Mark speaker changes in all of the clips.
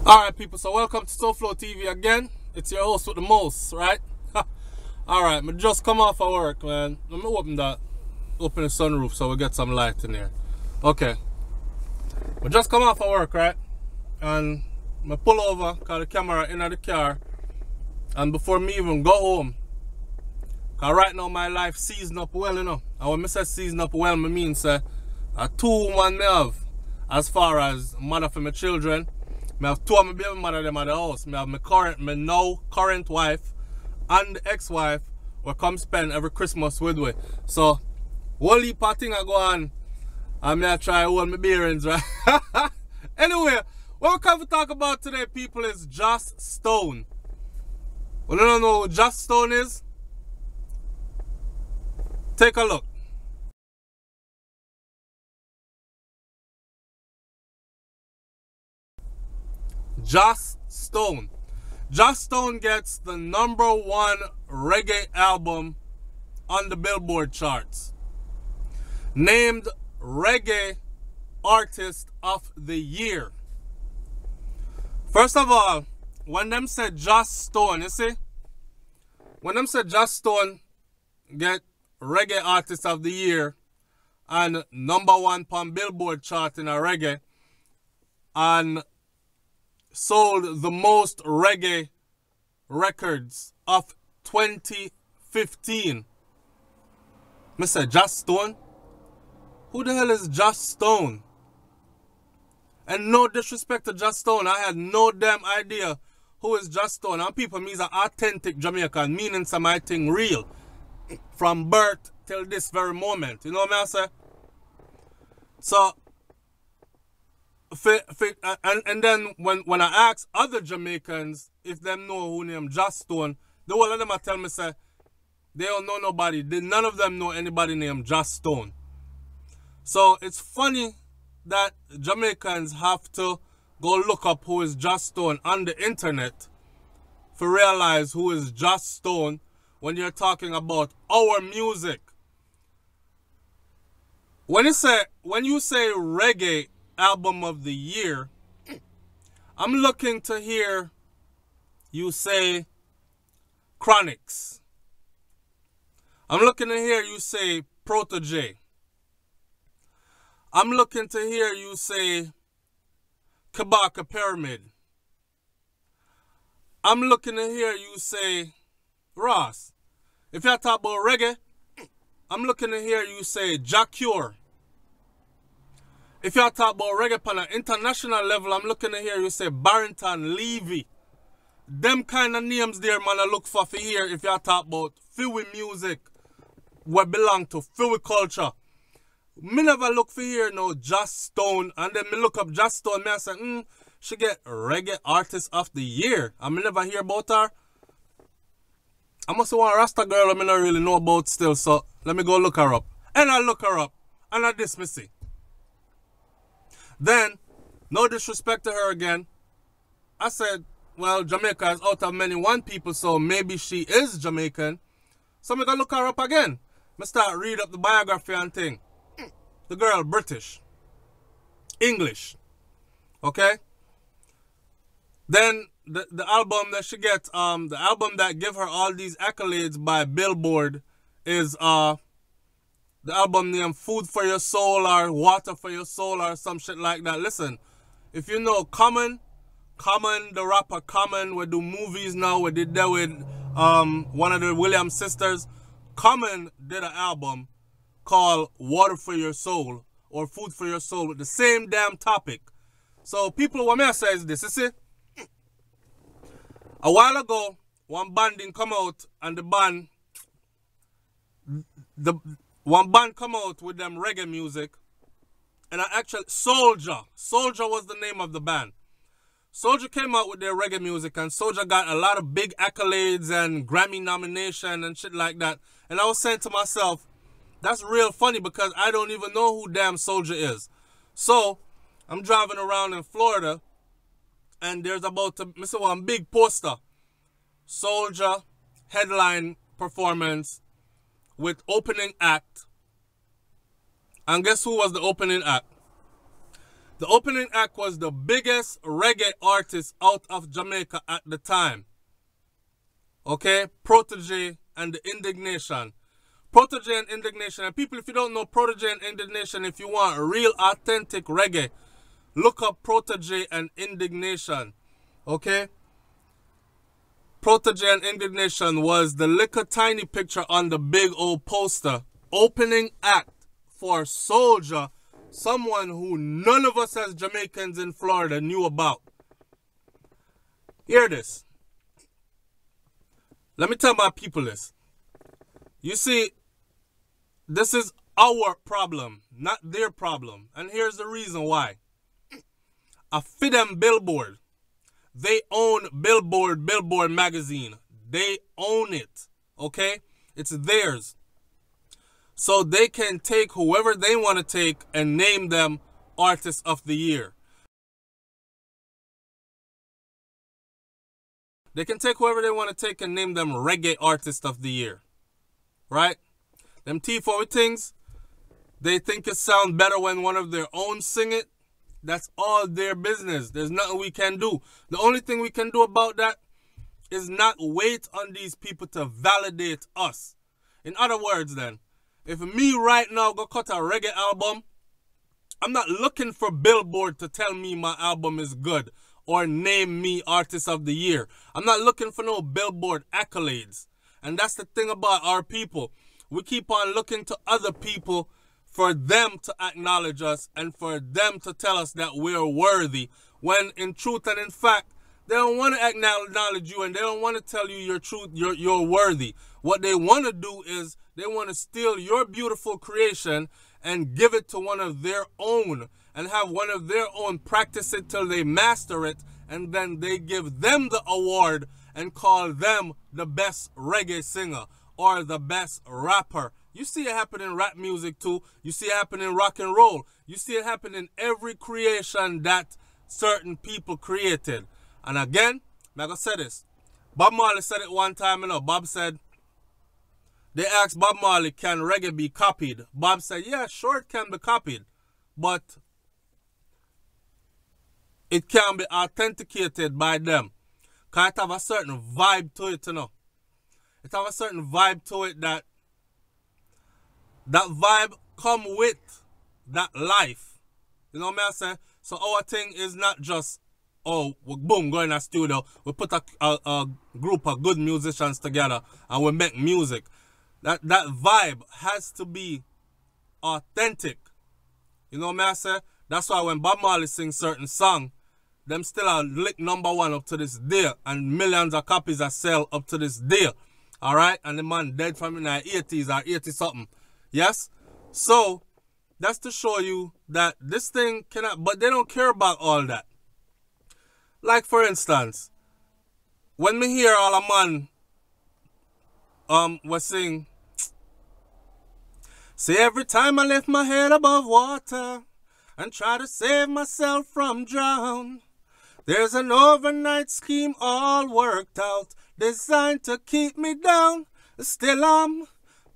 Speaker 1: Alright people, so welcome to SouFLoTV again. It's your host with the most, right? Alright, I just come off of work, man. Let me open the sunroof so we get some light in here. Okay. I just come off of work, right? And I pull over, cause the camera in the car. And before me even go home, cause right now my life season up well, you know. And when I say season up well, I mean say a two-woman me have as far as mother for my children. I have two of my baby mother them at the house. I have my now current wife and the ex-wife will come spend every Christmas with me. So whole heap of thing I go on and I try to hold my bearings, right? Anyway, what we come to talk about today, people, is JOSS Stone. You don't know who JOSS Stone is? Take a look. JOSS Stone. JOSS Stone gets the #1 reggae album on the BillBoard charts. Named Reggae Artist of the Year. First of all, when them said JOSS Stone, you see? When them said JOSS Stone get Reggae Artist of the Year and #1 on BillBoard chart in a reggae and sold the most reggae records of 2015. I said, JOSS Stone? Who the hell is JOSS Stone? And no disrespect to JOSS Stone, I had no damn idea who is JOSS Stone. And people means an authentic Jamaican, meaning something real. From birth till this very moment. You know what I say? So, and then when I ask other Jamaicans if them know who named JOSS Stone, the whole of them I tell me say they don't know nobody. None of them know anybody named JOSS Stone. So it's funny that Jamaicans have to go look up who is JOSS Stone on the internet to realize who is JOSS Stone when you're talking about our music. When you say reggae album of the year, I'm looking to hear you say Chronics. I'm looking to hear you say Protege. I'm looking to hear you say Kabaka Pyramid. I'm looking to hear you say Ross. If you talk about reggae, I'm looking to hear you say Jacure. If you talk about reggae on an international level, I'm looking to hear you say Barrington Levy. Them kind of names there, man, I look for here if you talk about Philly music, what belong to Philly culture. Me never look for here no JOSS Stone, and then me look up JOSS Stone, me I say, she get Reggae Artist of the Year. And me never hear about her. I must have one Rasta girl I me not really know about still, so let me go look her up. And I look her up, and I dismiss it. Then, no disrespect to her again, I said, well, Jamaica is out of many one people, so maybe she is Jamaican. So I'm going to look her up again. I start read up the biography and thing. The girl, British. English. Okay? Then, the album that she gets, the album that give her all these accolades by BillBoard is, the album named Food for Your Soul or Water for Your Soul or some shit like that. Listen, if you know Common, the rapper Common, we do movies now. We did that with one of the Williams sisters. Common did an album called Water for Your Soul or Food for Your Soul with the same damn topic. So people, what me I say is this, you see? A while ago, one band didn't come out and one band come out with them reggae music, and Soulja was the name of the band. Soulja came out with their reggae music, and Soulja got a lot of big accolades and Grammy nomination and shit like that. And I was saying to myself, that's real funny because I don't even know who damn Soulja is. So I'm driving around in Florida, and there's about to miss one big poster. Soulja headline performance with opening act. And guess who was the opening act? The opening act was the biggest reggae artist out of Jamaica at the time. Okay, Protege and the Indignation. Protege and Indignation. And people, if you don't know Protege and Indignation, if you want real authentic reggae, look up Protege and Indignation. Okay? Protege and Indignation was the little tiny picture on the big old poster. Opening act for Soulja, someone who none of us as Jamaicans in Florida knew about. Hear this. Let me tell my people this. You see, this is our problem, not their problem. And here's the reason why. I feed them BillBoard. They own BillBoard magazine. They own it. Okay? It's theirs. So they can take whoever they want to take and name them Artist of the Year. They can take whoever they want to take and name them Reggae Artist of the Year. Right? Them T4 things, they think it sounds better when one of their own sing it. That's all their business. There's nothing we can do. The only thing we can do about that is not wait on these people to validate us. In other words then, if me right now go cut a reggae album, I'm not looking for BillBoard to tell me my album is good or name me Artist of the Year. I'm not looking for no BillBoard accolades. And that's the thing about our people. We keep on looking to other people for them to acknowledge us and for them to tell us that we're worthy, when in truth and in fact, they don't want to acknowledge you and they don't want to tell you your truth, you're worthy. What they want to do is they want to steal your beautiful creation and give it to one of their own and have one of their own practice it till they master it, and then they give them the award and call them the best reggae singer or the best rapper. You see it happen in rap music too. You see it happen in rock and roll. You see it happen in every creation that certain people created. And again, I'm going to say this. Bob Marley said it one time, you know. Bob said, they asked Bob Marley, can reggae be copied? Bob said, yeah, sure it can be copied. But it can be authenticated by them. Because it have a certain vibe to it, you know. It have a certain vibe to it that vibe come with that life. You know what I'm saying? So our thing is not just, oh, we boom, go in a studio, we put a group of good musicians together and we make music. That vibe has to be authentic. You know what I'm saying? That's why when Bob Marley sings certain song, them still are lick #1 up to this day, and millions of copies are sell up to this day. Alright? And the man dead from in the 80s or 80 something. Yes? So, that's to show you that this thing cannot, but they don't care about all that. Like for instance, when me hear all a man was sing, say every time I lift my head above water and try to save myself from drown, there's an overnight scheme all worked out, designed to keep me down. Still I'm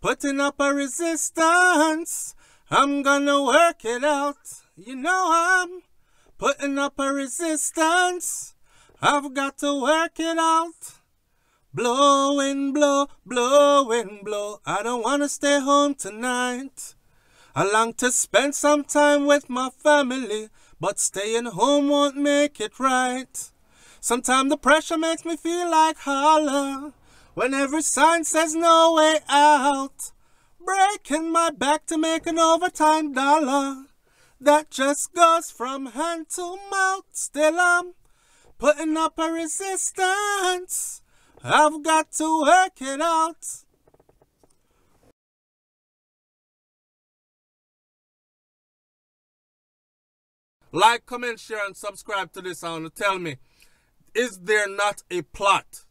Speaker 1: putting up a resistance. I'm gonna work it out. You know I'm putting up a resistance. I've got to work it out. Blowing, blow, blowing, blow. I don't wanna stay home tonight. I long to spend some time with my family, but staying home won't make it right. Sometimes the pressure makes me feel like holler when every sign says no way out. Breaking my back to make an overtime dollar that just goes from hand to mouth. Still I'm putting up a resistance. I've got to work it out. Like, comment, share, and subscribe to this and tell me, is there not a plot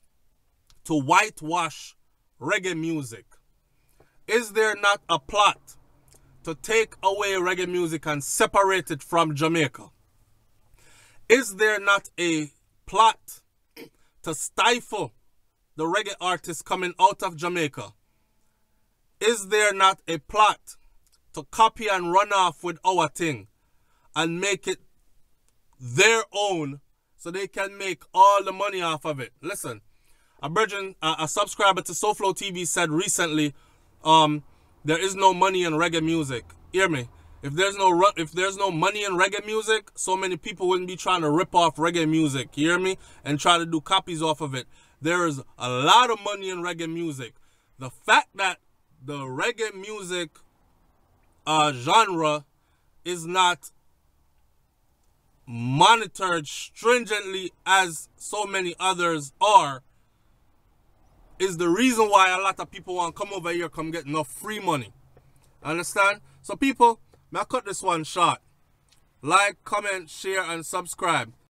Speaker 1: to whitewash reggae music? Is there not a plot to take away reggae music and separate it from Jamaica? Is there not a plot to stifle the reggae artists coming out of Jamaica? Is there not a plot to copy and run off with our thing and make it their own so they can make all the money off of it. Listen, a subscriber to SouFLoTV said recently, there is no money in reggae music. Hear me? If there's no money in reggae music, so many people wouldn't be trying to rip off reggae music. You hear me? And try to do copies off of it. There is a lot of money in reggae music. The fact that the reggae music genre is not monitored stringently as so many others are is the reason why a lot of people want to come over here, come get enough free money. Understand? So people, may I cut this one short. Like, comment, share, and subscribe.